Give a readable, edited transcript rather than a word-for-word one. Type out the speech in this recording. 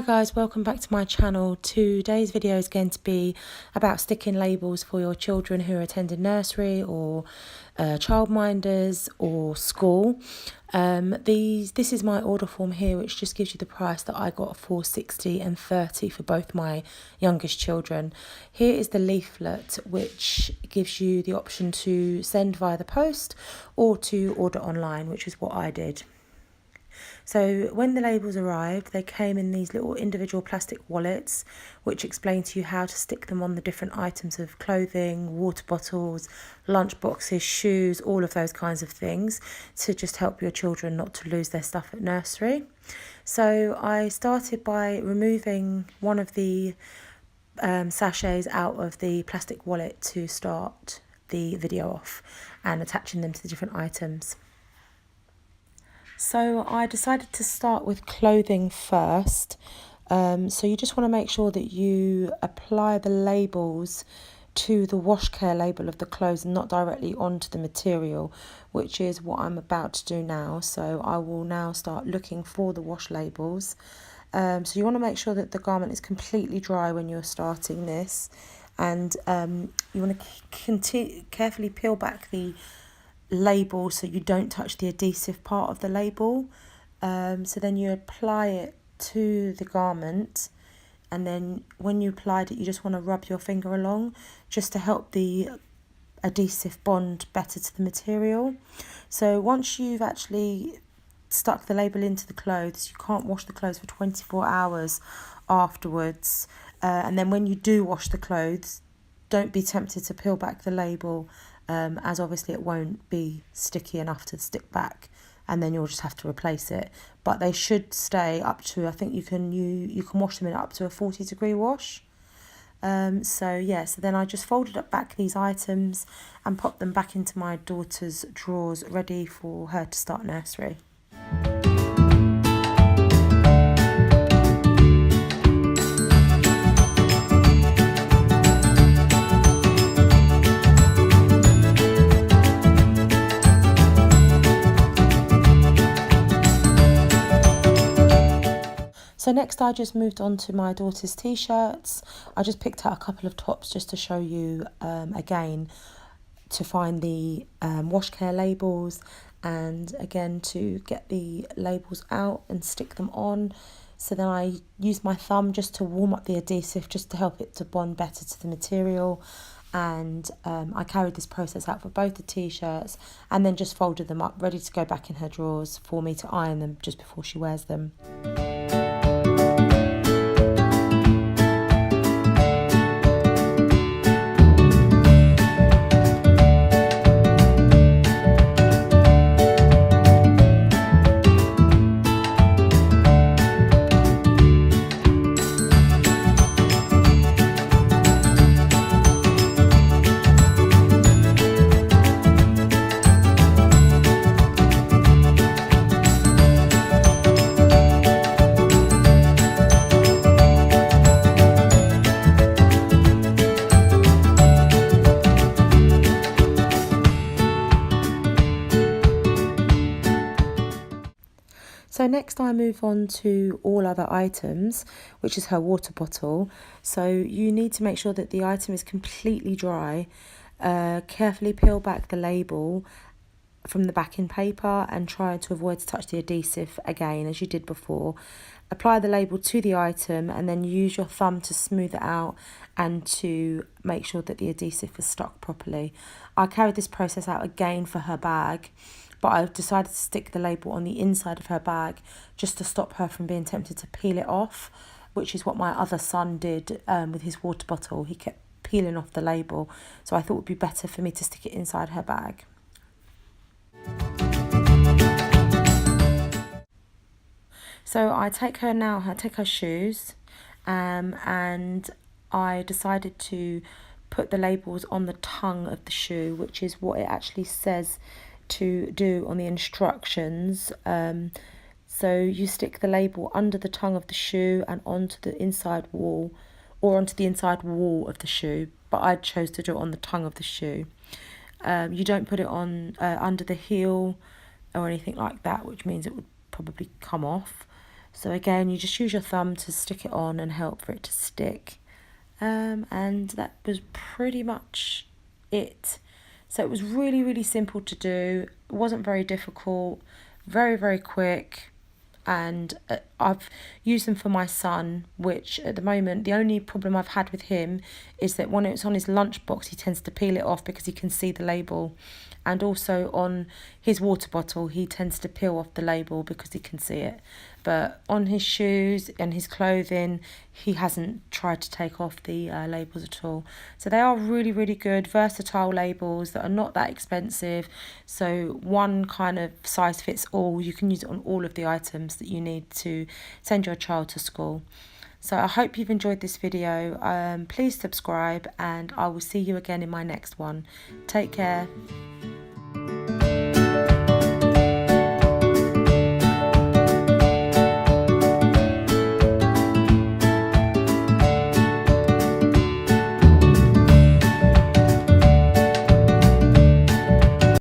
guys, welcome back to my channel. Today's video is going to be about sticking labels for your children who are attending nursery or childminders or school. This is my order form here, which just gives you the price that I got for £60 and £30 for both my youngest children. Here is the leaflet, which gives you the option to send via the post or to order online, which is what I did. So when the labels arrived, they came in these little individual plastic wallets, which explain to you how to stick them on the different items of clothing, water bottles, lunch boxes, shoes, all of those kinds of things, to just help your children not to lose their stuff at nursery. So I started by removing one of the sachets out of the plastic wallet to start the video off and attaching them to the different items. So I decided to start with clothing first. So you just want to make sure that you apply the labels to the wash care label of the clothes and not directly onto the material, which is what I'm about to do now. So I will now start looking for the wash labels. So you want to make sure that the garment is completely dry when you're starting this, and you want to carefully peel back the label so you don't touch the adhesive part of the label. So then you apply it to the garment, and then when you applied it, you just want to rub your finger along just to help the adhesive bond better to the material. So once you've actually stuck the label into the clothes, you can't wash the clothes for 24 hours afterwards. And then when you do wash the clothes, don't be tempted to peel back the label, as obviously it won't be sticky enough to stick back, and then you'll just have to replace it. But they should stay up to, I think you can wash them in up to a 40-degree wash. So then I just folded up back these items and popped them back into my daughter's drawers, ready for her to start nursery. So next I just moved on to my daughter's t-shirts. I just picked out a couple of tops just to show you again to find the wash care labels, and again to get the labels out and stick them on. So then I used my thumb just to warm up the adhesive, just to help it to bond better to the material. And I carried this process out for both the t-shirts, and then just folded them up ready to go back in her drawers for me to iron them just before she wears them. So next I move on to all other items, which is her water bottle. So you need to make sure that the item is completely dry. Carefully peel back the label from the backing paper and try to avoid to touch the adhesive again, as you did before. Apply the label to the item and then use your thumb to smooth it out and to make sure that the adhesive is stuck properly. I carried this process out again for her bag, but I've decided to stick the label on the inside of her bag just to stop her from being tempted to peel it off, which is what my other son did with his water bottle. He kept peeling off the label, so I thought it would be better for me to stick it inside her bag. So I take her shoes, and I decided to put the labels on the tongue of the shoe, which is what it actually says to do on the instructions. So you stick the label under the tongue of the shoe and onto the inside wall, or onto the inside wall of the shoe, but I chose to do it on the tongue of the shoe. You don't put it on under the heel or anything like that, which means it would probably come off. So again, you just use your thumb to stick it on and help for it to stick. And that was pretty much it. So it was really, really simple to do. It wasn't very difficult, very, very quick. And I've used them for my son, which at the moment, the only problem I've had with him is that when it's on his lunchbox, he tends to peel it off because he can see the label. And also on his water bottle, he tends to peel off the label because he can see it. But on his shoes and his clothing, he hasn't tried to take off the labels at all. So they are really, really good, versatile labels that are not that expensive. So one kind of size fits all. You can use it on all of the items that you need to send your child to school. So I hope you've enjoyed this video. Please subscribe, and I will see you again in my next one. Take care.